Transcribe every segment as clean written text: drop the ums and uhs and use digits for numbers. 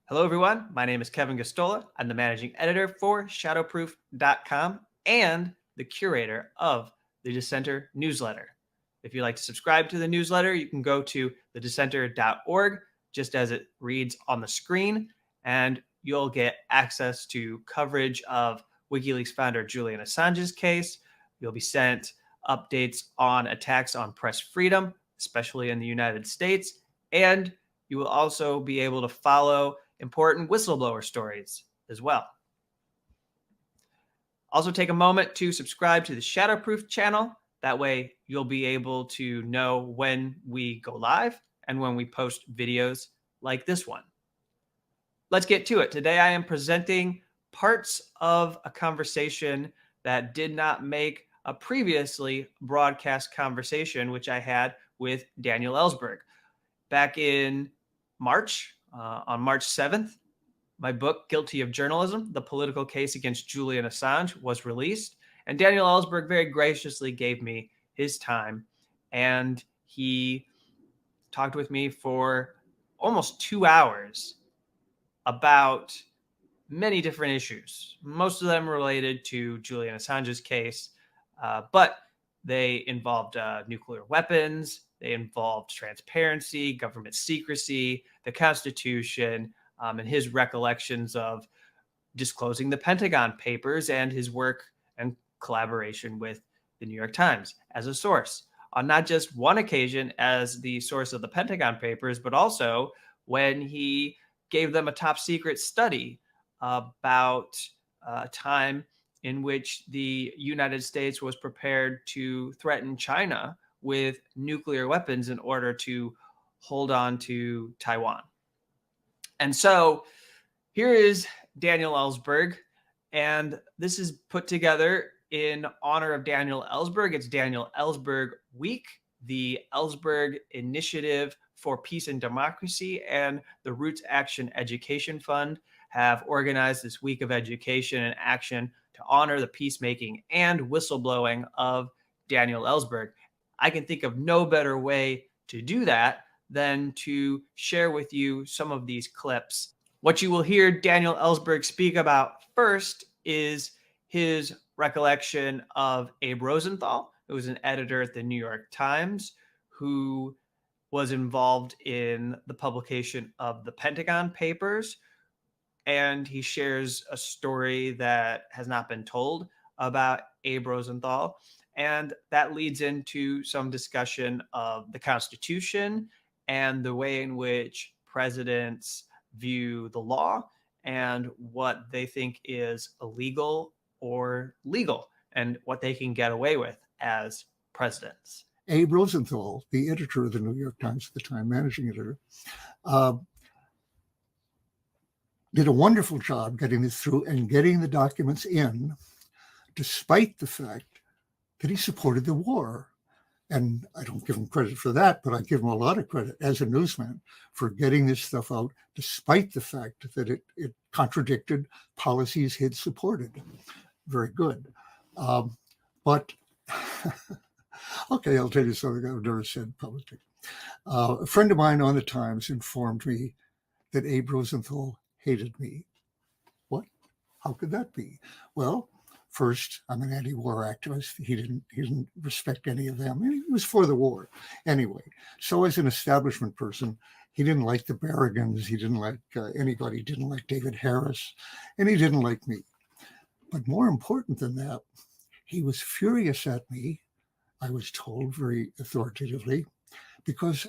Hello, everyone. My name is Kevin Gosztola. I'm the managing editor for Shadowproof.com and the curator of the Dissenter newsletter. If you'd like to subscribe to the newsletter, you can go to thedissenter.org, just as it reads on the screen, and you'll get access to coverage of WikiLeaks founder Julian Assange's case. You'll be sent updates on attacks on press freedom, especially in the United States, and you will also be able to follow important whistleblower stories as well. Also, take a moment to subscribe to the Shadowproof channel. That way, you'll be able to know when we go live and when we post videos like this one. Let's get to it. Today, I am presenting parts of a conversation that did not make a previously broadcast conversation, which I had with Daniel Ellsberg. Back in March, on March 7th, my book, Guilty of Journalism, The Political Case Against Julian Assange, was released. And Daniel Ellsberg very graciously gave me his time. And he talked with me for almost 2 hours about many different issues, most of them related to Julian Assange's case, but they involved nuclear weapons, they involved transparency, government secrecy, the Constitution, and his recollections of disclosing the Pentagon Papers and his work and collaboration with the New York Times as a source. On not just one occasion as the source of the Pentagon Papers, but also when he gave them a top secret study about a time in which the United States was prepared to threaten China with nuclear weapons in order to hold on to Taiwan. And so here is Daniel Ellsberg, and this is put together in honor of Daniel Ellsberg. It's Daniel Ellsberg Week, the Ellsberg Initiative for Peace and Democracy, and the RootsAction Education Fund have organized this week of education and action to honor the peacemaking and whistleblowing of Daniel Ellsberg. I can think of no better way to do that than to share with you some of these clips. What you will hear Daniel Ellsberg speak about first is his recollection of Abe Rosenthal, who was an editor at the New York Times, who was involved in the publication of the Pentagon Papers. And he shares a story that has not been told about Abe Rosenthal. And that leads into some discussion of the Constitution and the way in which presidents view the law and what they think is illegal or legal and what they can get away with as presidents. Abe Rosenthal, the editor of the New York Times at the time, managing editor, did a wonderful job getting this through and getting the documents in, despite the fact that he supported the war. And I don't give him credit for that, but I give him a lot of credit as a newsman for getting this stuff out, despite the fact that it contradicted policies he'd supported. Very good. But, okay, I'll tell you something I've never said publicly. A friend of mine on the Times informed me that Abe Rosenthal hated me. What? How could that be? Well, first, I'm an anti-war activist. He didn't respect any of them. He was for the war anyway. So as an establishment person, he didn't like the Berrigans. He didn't like anybody. He didn't like David Harris, and he didn't like me. But more important than that, he was furious at me, I was told very authoritatively, because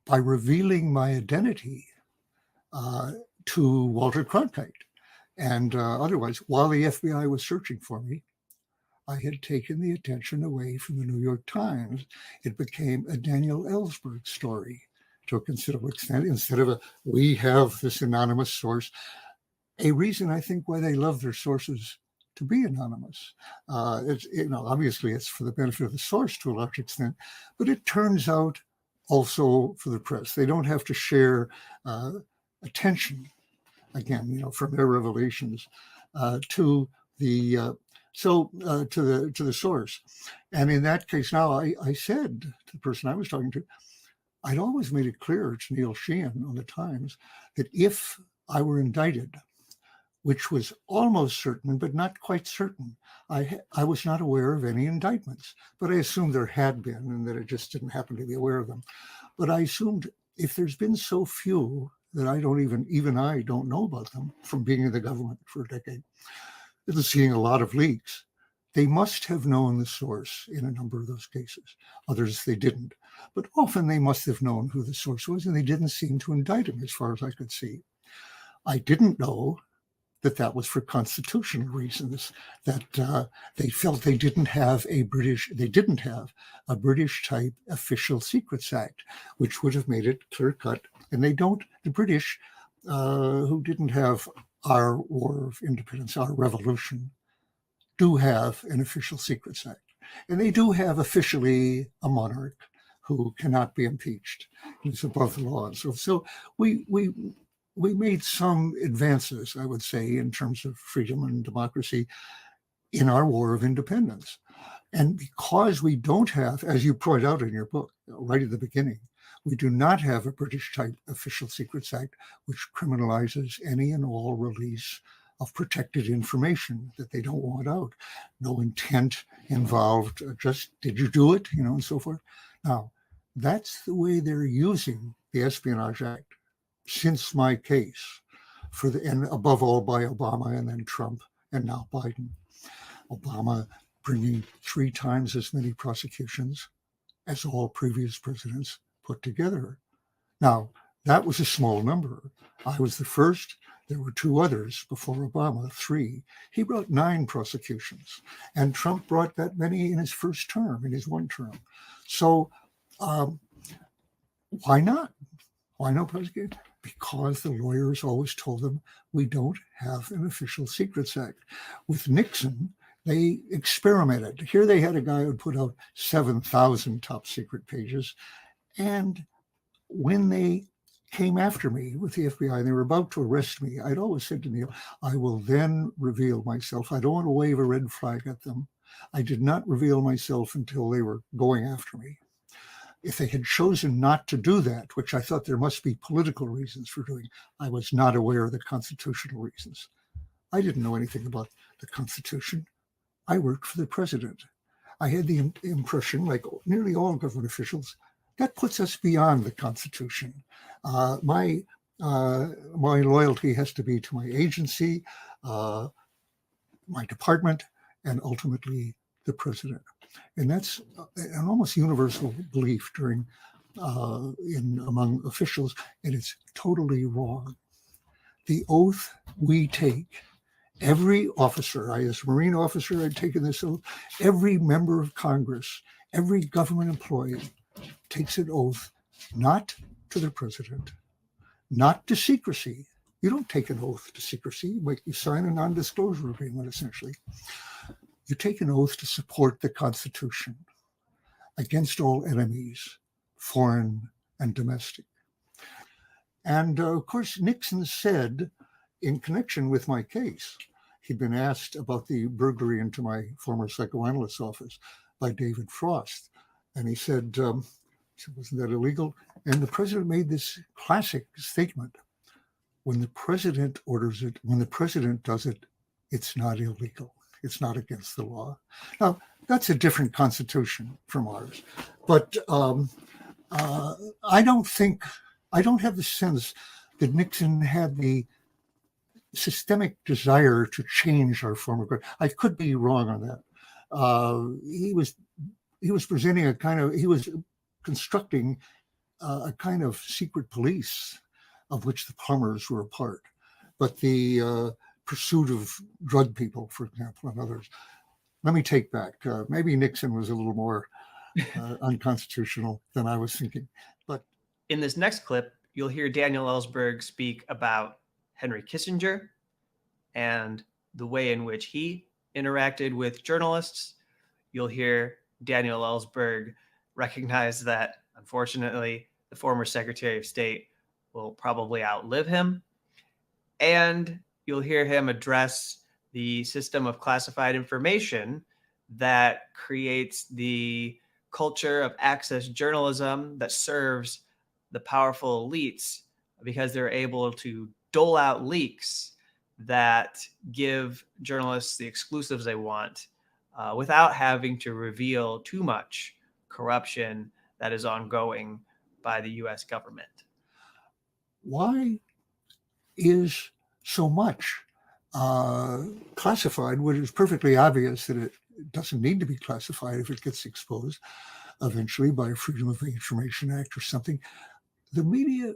by revealing my identity to Walter Cronkite. And otherwise, while the FBI was searching for me, I had taken the attention away from the New York Times. It became a Daniel Ellsberg story to a considerable extent, instead of we have this anonymous source. A reason, I think, why they love their sources to be anonymous. It's, obviously it's for the benefit of the source to a large extent, but it turns out also for the press. They don't have to share attention, again, from their revelations to the source. And in that case, now I said to the person I was talking to, I'd always made it clear to Neil Sheehan on the Times that if I were indicted, which was almost certain, but not quite certain. I was not aware of any indictments, but I assumed there had been and that I just didn't happen to be aware of them. But I assumed if there's been so few that I don't even I don't know about them from being in the government for a decade, and seeing a lot of leaks, they must have known the source in a number of those cases. Others they didn't, but often they must have known who the source was, and they didn't seem to indict him as far as I could see. I didn't know that was for constitutional reasons, that they felt they didn't have a British type Official Secrets Act, which would have made it clear cut. And they don't, the British, who didn't have our War of Independence, our revolution, do have an Official Secrets Act. And they do have officially a monarch who cannot be impeached. He's above the law. And so we made some advances, I would say, in terms of freedom and democracy in our War of Independence. And because we don't have, as you point out in your book, right at the beginning, we do not have a British-type Official Secrets Act, which criminalizes any and all release of protected information that they don't want out. No intent involved, just did you do it, and so forth. Now, that's the way they're using the Espionage Act since my case, and above all by Obama and then Trump and now Biden. Obama bringing 3 times as many prosecutions as all previous presidents put together. Now, that was a small number. I was the first. There were 2 others before Obama, 3. He brought 9 prosecutions, and Trump brought that many in his first term, in his 1 term. So why not? Why no prosecution? Because the lawyers always told them, we don't have an Official Secrets Act. With Nixon, they experimented. Here they had a guy who put out 7,000 top secret pages. And when they came after me with the FBI and they were about to arrest me, I'd always said to Neil, I will then reveal myself. I don't want to wave a red flag at them. I did not reveal myself until they were going after me. If they had chosen not to do that, which I thought there must be political reasons for doing, I was not aware of the constitutional reasons. I didn't know anything about the Constitution. I worked for the president. I had the impression, like nearly all government officials, that puts us beyond the Constitution. My loyalty has to be to my agency, my department, and ultimately the president. And that's an almost universal belief among officials, and it's totally wrong. The oath we take, every officer, I as a Marine officer, I'd taken this oath, every member of Congress, every government employee takes an oath not to the president, not to secrecy. You don't take an oath to secrecy, like you sign a non-disclosure agreement, essentially. You take an oath to support the Constitution against all enemies, foreign and domestic. And of course, Nixon said, in connection with my case, he'd been asked about the burglary into my former psychoanalyst office by David Frost. And he said, wasn't that illegal? And the president made this classic statement: when the president orders it, when the president does it, it's not illegal. It's not against the law. Now, that's a different constitution from ours. But I don't have the sense that Nixon had the systemic desire to change our form of government. I could be wrong on that. He was presenting he was constructing a kind of secret police of which the plumbers were a part. But the pursuit of drug people, for example, and others. Let me take back. Maybe Nixon was a little more unconstitutional than I was thinking. But in this next clip, you'll hear Daniel Ellsberg speak about Henry Kissinger and the way in which he interacted with journalists. You'll hear Daniel Ellsberg recognize that, unfortunately, the former Secretary of State will probably outlive him. And you'll hear him address the system of classified information that creates the culture of access journalism that serves the powerful elites because they're able to dole out leaks that give journalists the exclusives they want without having to reveal too much corruption that is ongoing by the US government. Why is so much classified when it's perfectly obvious that it doesn't need to be classified if it gets exposed eventually by a Freedom of Information Act or something? The media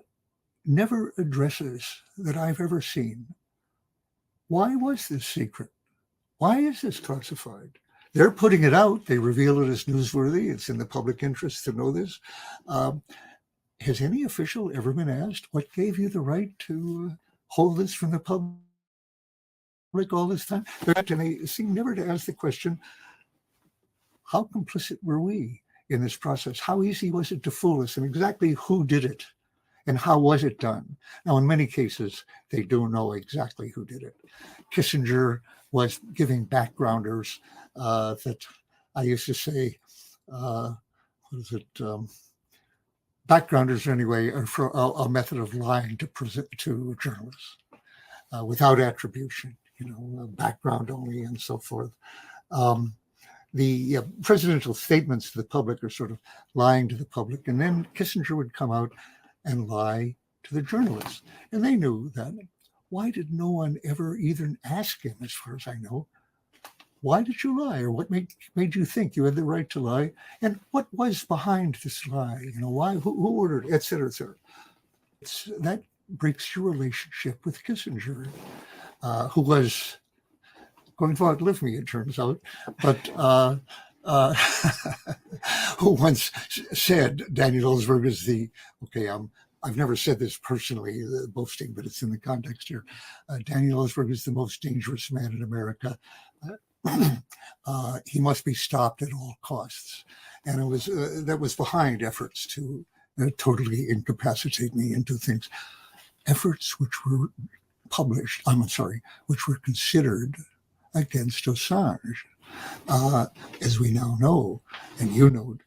never addresses, that I've ever seen, why was this secret? Why is this classified? They're putting it out. They reveal it as newsworthy. It's in the public interest to know this. Has any official ever been asked, what gave you the right to hold this from the public all this time? And they seem never to ask the question, how complicit were we in this process? How easy was it to fool us? And exactly who did it? And how was it done? Now, in many cases, they do know exactly who did it. Kissinger was giving backgrounders that I used to say, backgrounders anyway are for a method of lying to journalists without attribution, background only and so forth. The presidential statements to the public are sort of lying to the public, and then Kissinger would come out and lie to the journalists. And they knew that. Why did no one ever even ask him, as far as I know, why did you lie? Or what made you think you had the right to lie? And what was behind this lie? Why, who ordered it, et cetera, et cetera. That breaks your relationship with Kissinger, who was going to outlive me, it turns out, but who once said, Daniel Ellsberg is I've never said this personally, boasting, but it's in the context here. Daniel Ellsberg is the most dangerous man in America. He must be stopped at all costs. And it was that was behind efforts to totally incapacitate me and do things. Efforts which were which were considered against Assange. As we now know, and you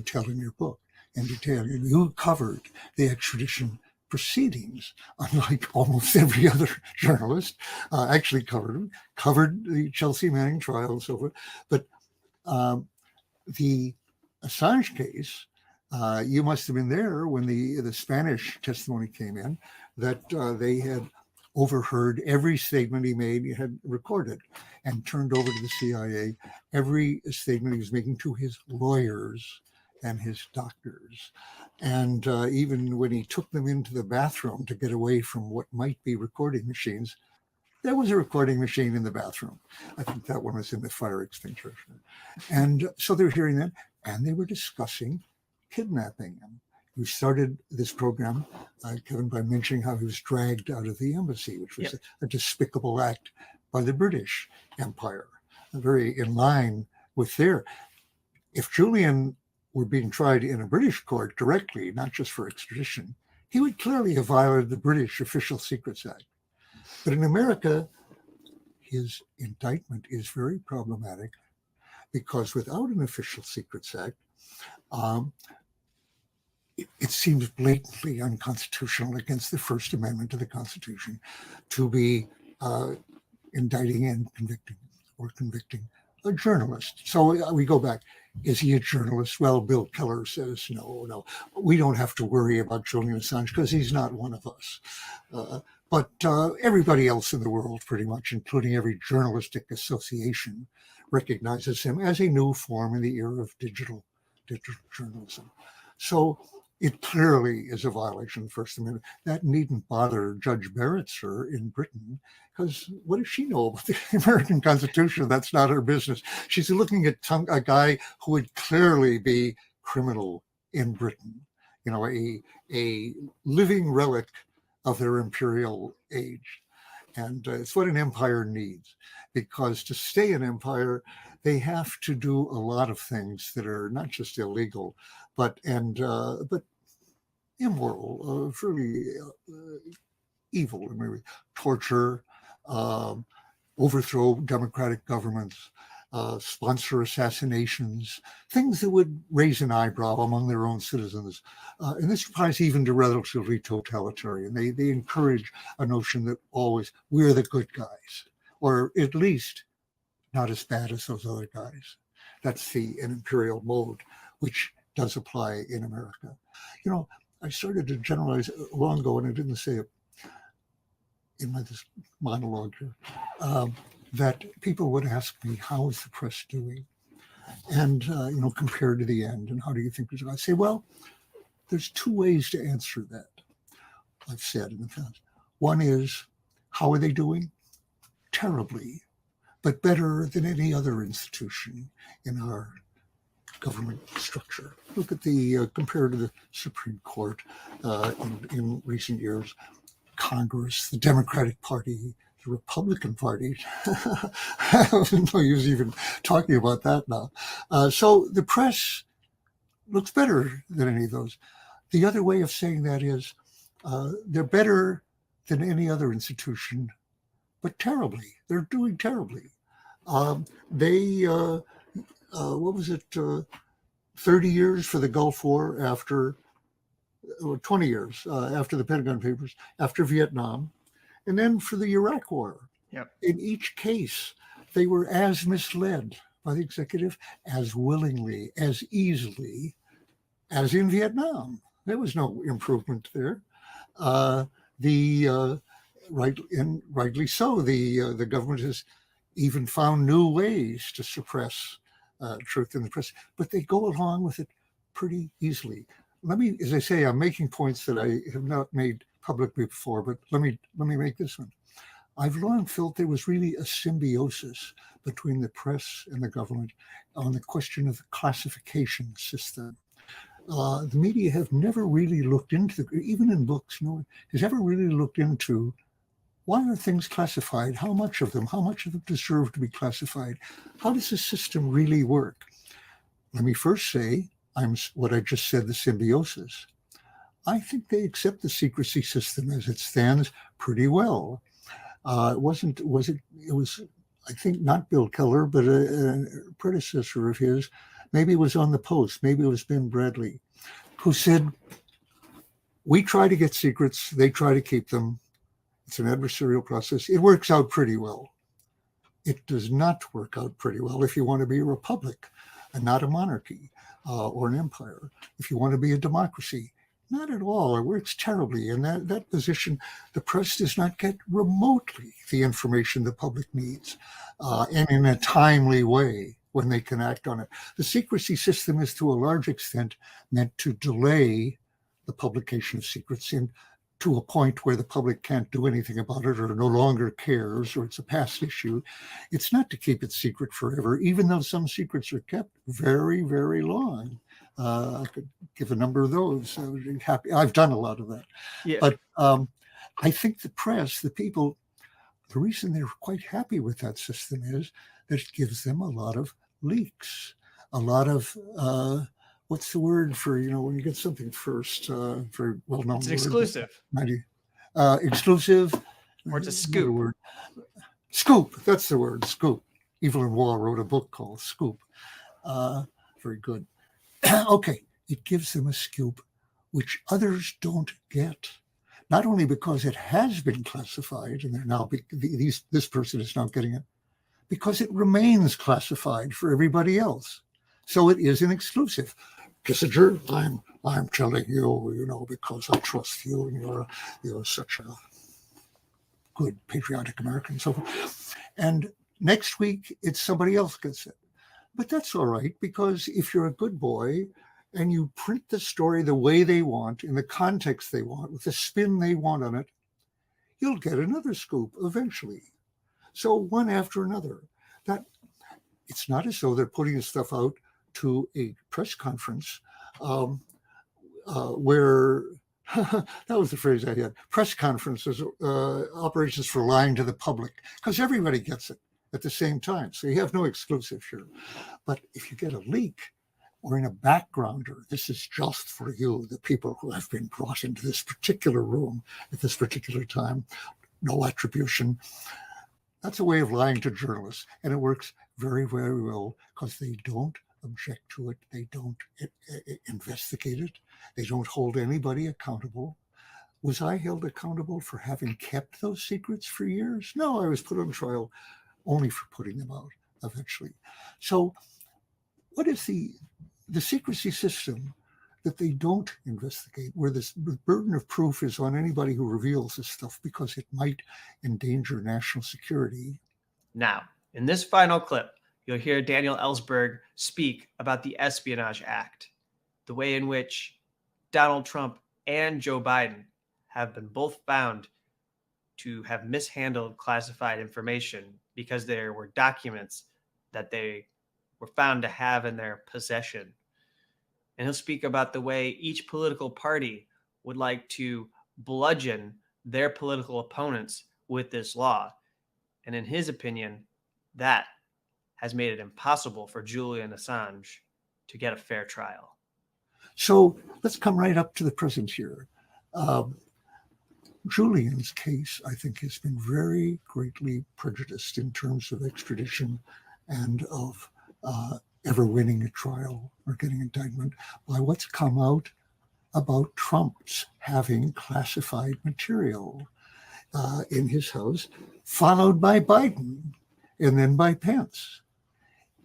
tell in your book, in detail, you covered the extradition proceedings, unlike almost every other journalist, actually covered the Chelsea Manning trial and so forth. But the Assange case, you must have been there when the Spanish testimony came in, that they had overheard every statement he made, he had recorded and turned over to the CIA, every statement he was making to his lawyers and his doctors. And even when he took them into the bathroom to get away from what might be recording machines, there was a recording machine in the bathroom. I think that one was in the fire extinguisher. And so they were hearing that, and they were discussing kidnapping him. We started this program, Kevin, by mentioning how he was dragged out of the embassy, which was a despicable act by the British Empire, very in line with their. If Julian were being tried in a British court directly, not just for extradition, he would clearly have violated the British Official Secrets Act. But in America, his indictment is very problematic because without an Official Secrets Act, it seems blatantly unconstitutional against the First Amendment to the Constitution to be indicting and convicting a journalist. So we go back. Is he a journalist? Well, Bill Keller says, no, we don't have to worry about Julian Assange because he's not one of us. But everybody else in the world, pretty much, including every journalistic association, recognizes him as a new form in the era of digital journalism. So it clearly is a violation of the First Amendment. That needn't bother Judge Barretzer in Britain, because what does she know about the American Constitution? That's not her business. She's looking at a guy who would clearly be criminal in Britain, a living relic of their imperial age. And it's what an empire needs, because to stay an empire, they have to do a lot of things that are not just illegal, but immoral, really evil. Maybe torture, overthrow democratic governments, sponsor assassinations, things that would raise an eyebrow among their own citizens. And this applies even to relatively totalitarian. They encourage a notion that always we're the good guys, or at least not as bad as those other guys. That's an imperial mode, which does apply in America. You know, I started to generalize long ago, and I didn't say it in this monologue here, that people would ask me, how is the press doing? And, compared to the end, and how do you think it's going? I say, well, there's two ways to answer that, I've said in the past. One is, how are they doing? Terribly, but better than any other institution in our government structure. Look at compared to the Supreme Court in recent years, Congress, the Democratic Party, the Republican Party. No use even talking about that now. So the press looks better than any of those. The other way of saying that is they're better than any other institution, but terribly. They're doing terribly. What was it, 30 years for the Gulf War after, 20 years after the Pentagon Papers, after Vietnam, and then for the Iraq War. Yep. In each case, they were as misled by the executive as willingly, as easily as in Vietnam. There was no improvement there. Rightly so, the government has even found new ways to suppress truth in the press, but they go along with it pretty easily. Let me, as I say, I'm making points that I have not made publicly before, but let me make this one. I've long felt there was really a symbiosis between the press and the government on the question of the classification system. The media have never really looked into, even in books, no one has ever really looked into why are things classified? How much of them deserve to be classified? How does the system really work? Let me first say, what I just said, the symbiosis. I think they accept the secrecy system as it stands pretty well. It was, I think, not Bill Keller, but a predecessor of his. Maybe it was on the Post. Maybe it was Ben Bradley, who said, we try to get secrets. They try to keep them. It's an adversarial process. It works out pretty well. It does not work out pretty well if you want to be a republic and not a monarchy or an empire. If you want to be a democracy, not at all. It works terribly. In that position, the press does not get remotely the information the public needs and in a timely way when they can act on it. The secrecy system is to a large extent meant to delay the publication of secrets to a point where the public can't do anything about it or no longer cares, or it's a past issue. It's not to keep it secret forever, even though some secrets are kept very, very long. I could give a number of those. I would be happy. I've done a lot of that. Yeah. But I think the press, the people, the reason they're quite happy with that system is that it gives them a lot of leaks, a lot of what's the word for, when you get something first, very well-known It's an word. Exclusive. Exclusive. Or it's a scoop. Word. Scoop, that's the word, scoop. Evelyn Waugh wrote a book called Scoop. Very good. Okay, it gives them a scoop which others don't get. Not only because it has been classified, and they're now this person is now getting it, because it remains classified for everybody else. So it is an exclusive. Kissinger, I'm telling you, because I trust you, and you're such a good patriotic American, and so forth. And next week, it's somebody else gets it. But that's all right, because if you're a good boy and you print the story the way they want, in the context they want, with the spin they want on it, you'll get another scoop eventually. So one after another. That it's not as though they're putting this stuff out to a press conference where that was the phrase I had. Press conferences, operations for lying to the public, because everybody gets it at the same time. So you have no exclusive here. But if you get a leak or in a backgrounder, this is just for you, the people who have been brought into this particular room at this particular time, no attribution. That's a way of lying to journalists, and it works very, very well because they don't object to it. They don't investigate it. They don't hold anybody accountable. Was I held accountable for having kept those secrets for years? No, I was put on trial only for putting them out eventually. So what is the secrecy system that they don't investigate, where the burden of proof is on anybody who reveals this stuff because it might endanger national security? Now, in this final clip, you'll hear Daniel Ellsberg speak about the Espionage Act, the way in which Donald Trump and Joe Biden have been both found to have mishandled classified information because there were documents that they were found to have in their possession. And he'll speak about the way each political party would like to bludgeon their political opponents with this law. And in his opinion, that has made it impossible for Julian Assange to get a fair trial. So let's come right up to the present here. Julian's case, I think, has been very greatly prejudiced in terms of extradition and of ever winning a trial or getting indictment by what's come out about Trump's having classified material in his house, followed by Biden and then by Pence.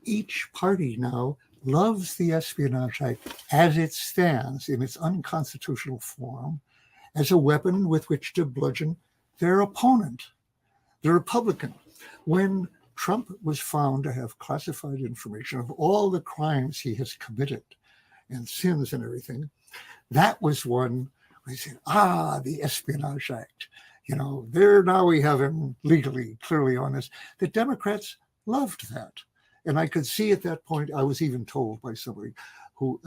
Each party now loves the Espionage Act as it stands in its unconstitutional form as a weapon with which to bludgeon their opponent, the Republican. When Trump was found to have classified information of all the crimes he has committed and sins and everything, that was one where he said, the Espionage Act. There now we have him legally, clearly on this. The Democrats loved that. And I could see at that point, I was even told by somebody who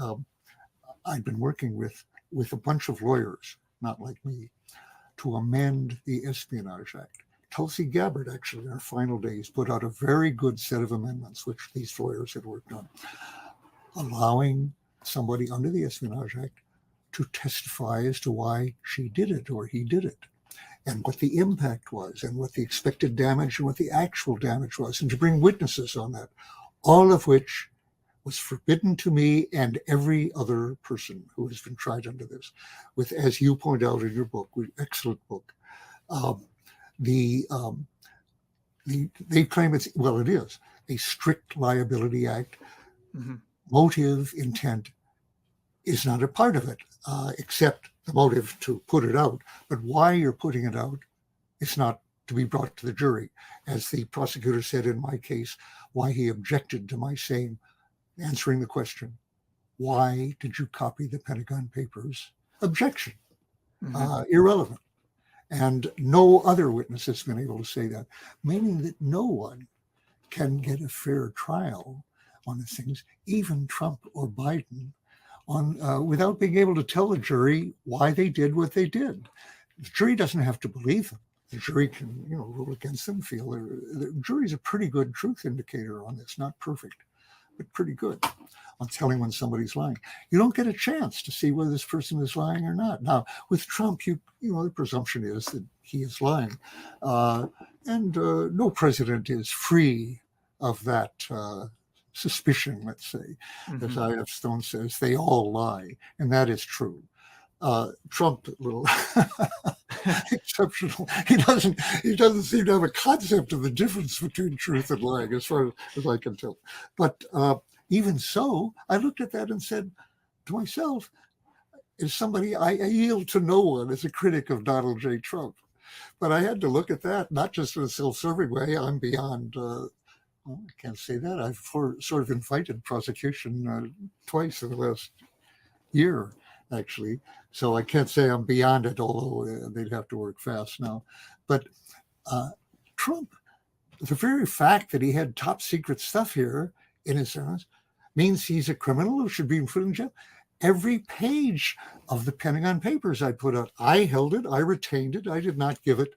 I'd been working with a bunch of lawyers, not like me, to amend the Espionage Act. Tulsi Gabbard, actually, in her final days, put out a very good set of amendments, which these lawyers had worked on, allowing somebody under the Espionage Act to testify as to why she did it or he did it, and what the impact was, and what the expected damage and what the actual damage was, and to bring witnesses on that, all of which was forbidden to me and every other person who has been tried under this, with, as you point out in your book, excellent book, they claim it is a strict liability act. Mm-hmm. Motive, intent is not a part of it, except the motive to put it out. But why you're putting it out is not to be brought to the jury. As the prosecutor said in my case, why he objected to my answering the question, why did you copy the Pentagon Papers? Objection, irrelevant. And no other witness has been able to say that, meaning that no one can get a fair trial on these things, even Trump or Biden, without being able to tell the jury why they did what they did. The jury doesn't have to believe them. The jury can, rule against them. The jury's a pretty good truth indicator on this, not perfect, but pretty good on telling when somebody's lying. You don't get a chance to see whether this person is lying or not. Now, with Trump, the presumption is that he is lying, and no president is free of that suspicion. Let's say, as I.F. Stone says, they all lie, and that is true. Trump, a little exceptional. He doesn't seem to have a concept of the difference between truth and lying, as far as I can tell. But even so, I looked at that and said to myself, as somebody, I yield to no one as a critic of Donald J. Trump. But I had to look at that, not just in a self-serving way. I'm beyond, I can't say that. I've sort of invited prosecution twice in the last year, actually. So I can't say I'm beyond it, although they'd have to work fast now. But Trump, the very fact that he had top secret stuff here in his house means he's a criminal who should be put in jail. Every page of the Pentagon Papers I put out, I held it, I retained it, I did not give it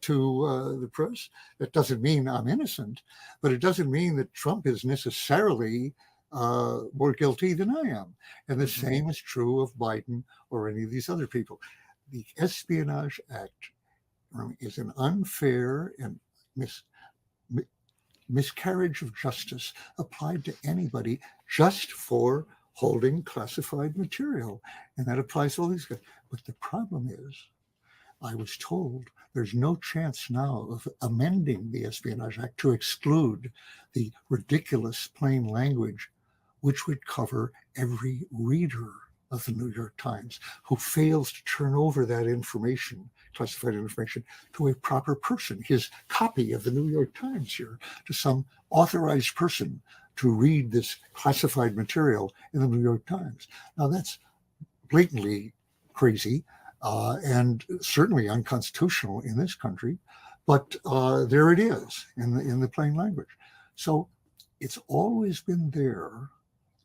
to the press. That doesn't mean I'm innocent, but it doesn't mean that Trump is necessarily more guilty than I am. And the same is true of Biden or any of these other people. The Espionage Act is an unfair and miscarriage of justice applied to anybody just for holding classified material. And that applies to all these guys. But the problem is, I was told there's no chance now of amending the Espionage Act to exclude the ridiculous plain language, which would cover every reader of the New York Times who fails to turn over that information, classified information, to a proper person, his copy of the New York Times here, to some authorized person to read this classified material in the New York Times. Now that's blatantly crazy and certainly unconstitutional in this country, but there it is in the plain language. So it's always been there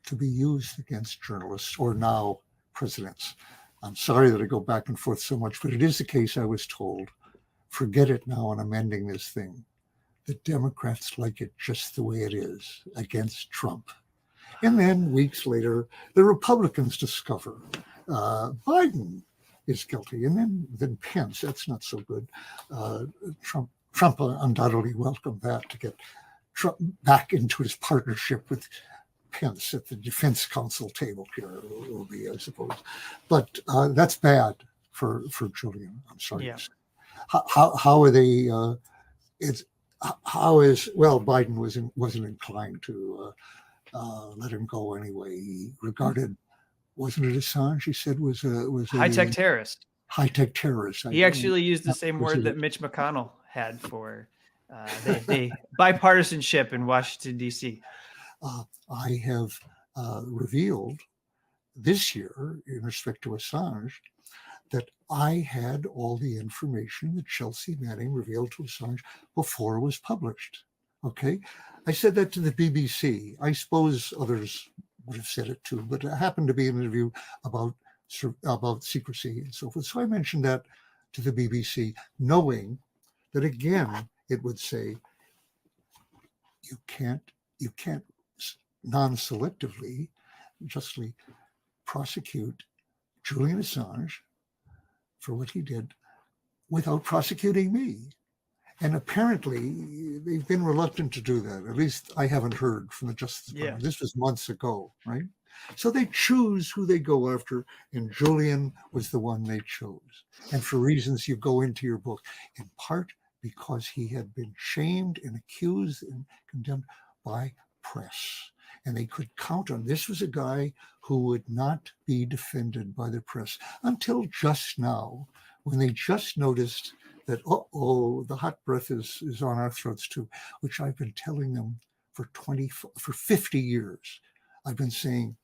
to be used against journalists or now presidents. I'm sorry that I go back and forth so much, but it is the case, I was told. Forget it now on amending this thing. The Democrats like it just the way it is against Trump. And then weeks later, the Republicans discover Biden is guilty. And then Pence, that's not so good. Trump undoubtedly welcomed that to get Trump back into his partnership with Pence at the Defense Council table here, will be, I suppose. But that's bad for Julian. I'm sorry. Yeah. How are they? Biden wasn't inclined to let him go anyway. He regarded, wasn't it Assange? He said was a high-tech terrorist. High-tech terrorist. He actually used the same word that Mitch McConnell had for they bipartisanship in Washington, D.C. I have revealed this year, in respect to Assange, that I had all the information that Chelsea Manning revealed to Assange before it was published. Okay? I said that to the BBC. I suppose others would have said it too, but it happened to be an interview about secrecy and so forth. So I mentioned that to the BBC, knowing that, again, it would say, you can't non-selectively, justly prosecute Julian Assange for what he did without prosecuting me. And apparently they've been reluctant to do that. At least I haven't heard from the Justice Department. Yeah. This was months ago, right? So they choose who they go after, and Julian was the one they chose. And for reasons you go into your book, in part because he had been shamed and accused and condemned by press. And they could count on, this was a guy who would not be defended by the press until just now, when they just noticed that, the hot breath is on our throats too, which I've been telling them for 50 years. I've been saying,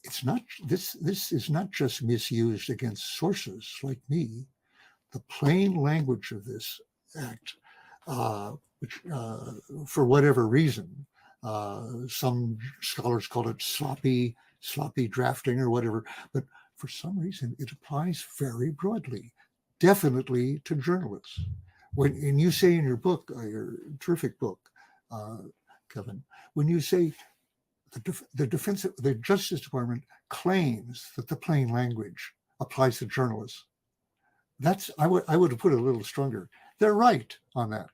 it's not, this is not just misused against sources like me. The plain language of this act, which for whatever reason, some scholars call it sloppy drafting or whatever, but for some reason it applies very broadly, definitely to journalists. And you say in your book, your terrific book, Kevin, when you say the Justice Department claims that the plain language applies to journalists, I would have put it a little stronger. They're right on that.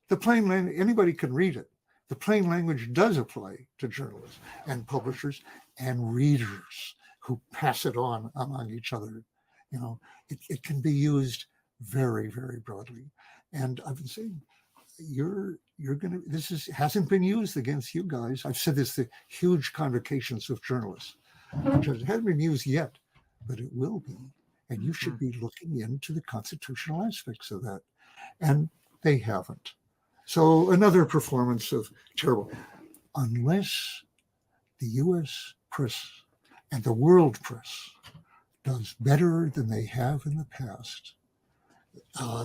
The plain language, anybody can read it. The plain language does apply to journalists and publishers and readers who pass it on among each other. You know, it can be used very, very broadly. And I've been saying, hasn't been used against you guys. I've said this to huge convocations of journalists. It hasn't been used yet, but it will be. And you should be looking into the constitutional aspects of that. And they haven't. So another performance of terrible. Unless the U.S. press and the world press does better than they have in the past,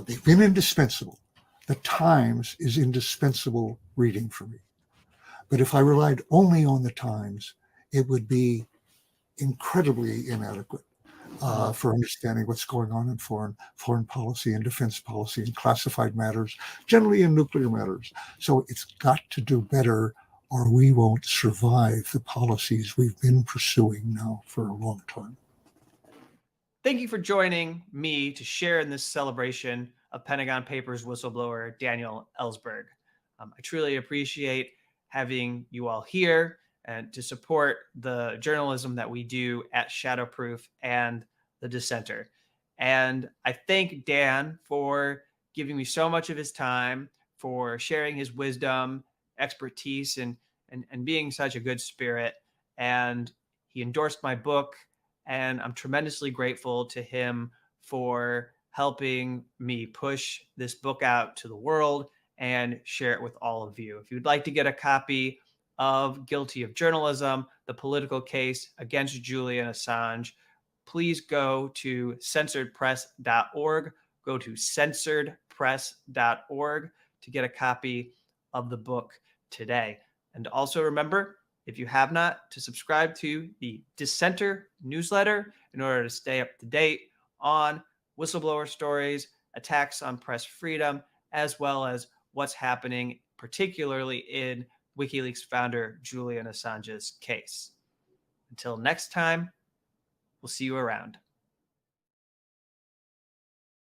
they've been indispensable. The Times is indispensable reading for me. But if I relied only on the Times, it would be incredibly inadequate for understanding what's going on in foreign policy and defense policy and classified matters, generally in nuclear matters. So it's got to do better, or we won't survive the policies we've been pursuing now for a long time. Thank you for joining me to share in this celebration of Pentagon Papers whistleblower Daniel Ellsberg. I truly appreciate having you all here and to support the journalism that we do at Shadowproof and The Dissenter. And I thank Dan for giving me so much of his time, for sharing his wisdom, expertise, and being such a good spirit. And he endorsed my book, and I'm tremendously grateful to him for helping me push this book out to the world and share it with all of you. If you'd like to get a copy of Guilty of Journalism, the political case against Julian Assange, please go to censoredpress.org. Go to censoredpress.org to get a copy of the book today. And also remember, if you have not, to subscribe to the Dissenter newsletter in order to stay up to date on whistleblower stories, attacks on press freedom, as well as what's happening, particularly in WikiLeaks founder Julian Assange's case. Until next time, we'll see you around.